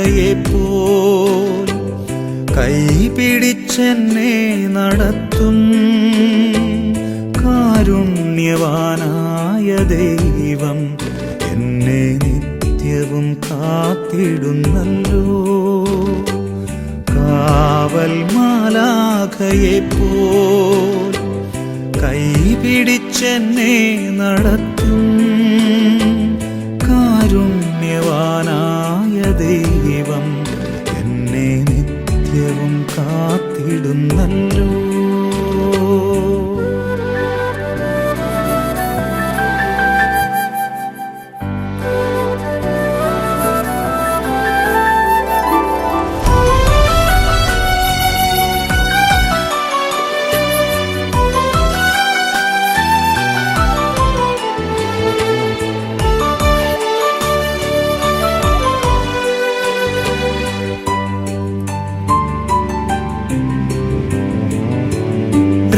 മാലാഖയെപ്പോൽ കൈപിടിച്ചെന്നെ നടത്തും കാരുണ്യവാനായ ദൈവം എന്നെ നിത്യവും കാത്തിടുന്നല്ലോ. കാവൽ മാലാഖയെപ്പോൽ കൈപിടിച്ചെന്നെ നടത്തും കാരുണ്യവാനായ ദൈവം എന്നെ നിത്യവും കാത്തിടുന്നല്ലോ.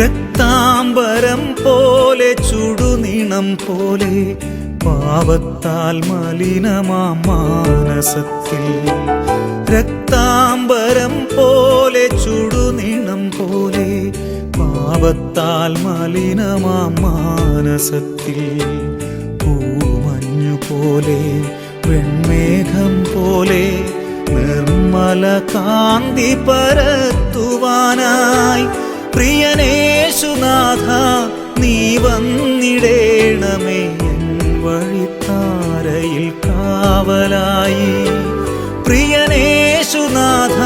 രക്താംബരം പോലെ ചുടുനിണം പോലെ പാപത്താൽ മലിനമാം മാനസത്തിൽ, രക്താംബരം പോലെ ചുടുനിണം പോലെ പാപത്താൽ മലിനമാം മാനസത്തിൽ, പൂമഞ്ഞു പോലെ വെൺമേഘം പോലെ നിർമ്മല കാന്തി പരത്തുവാനായി പ്രിയനേശുനാഥ നീ വന്നിടേണമേ എൻ വഴിത്താരയിൽ കാവലായി. പ്രിയനേശുനാഥ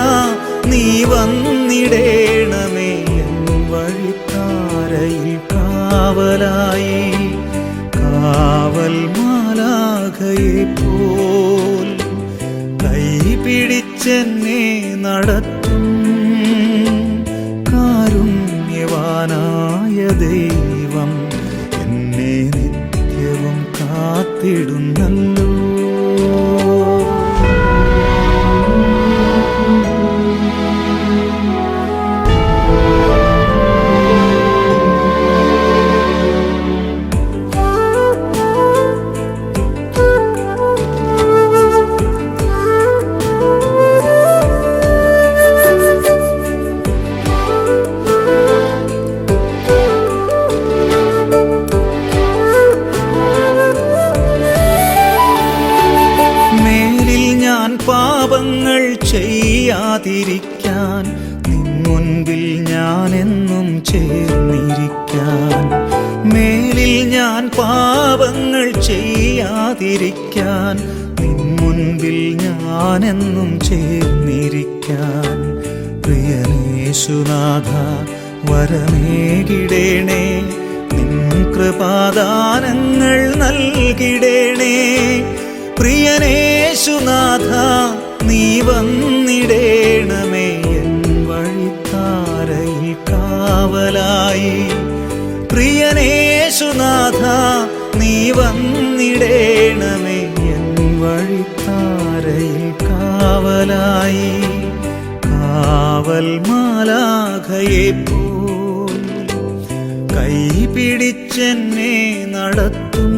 നീ വന്നിടേണമേ എൻ വഴിത്താരയിൽ കാവലായി. കാവൽ മാലാഖയെപ്പോൽ കൈപിടിച്ചെന്നെ നടത്തും കാരുണ്യവാനായ ദൈവം എന്നെ നിത്യവും കാത്തിടുന്നല്ലോ. പാപങ്ങൾ ചെയ്യാതിരിക്കാൻ നിൻ മുൻപിൽ ഞാനെന്നും ചേർന്നിരിക്കാൻ, മേലിൽ ഞാൻ പാപങ്ങൾ ചെയ്യാതിരിക്കാൻ നിൻ മുൻപിൽ ഞാനെന്നും ചേർന്നിരിക്കാൻ. പ്രിയനേശുനാഥ വരമേകിടേണേ, നിൻ കൃപാദാനങ്ങൾ നൽകിടേണേ. പ്രിയനേശുനാഥ നീ വന്നിടേണമേ എൻ വഴിത്താരയിൽ കാവലായി. പ്രിയനേശുനാഥ നീ വന്നിടേണമേ എൻ വഴിത്താരയിൽ കാവലായി. കാവൽ മാലാഖയെപ്പോൽ കൈപിടിച്ചെന്നെ നടത്തും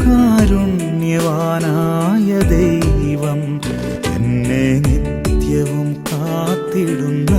കാരുണ്യവാനായ ദൈവം എന്നെ നിത്യവും കാത്തിടുന്ന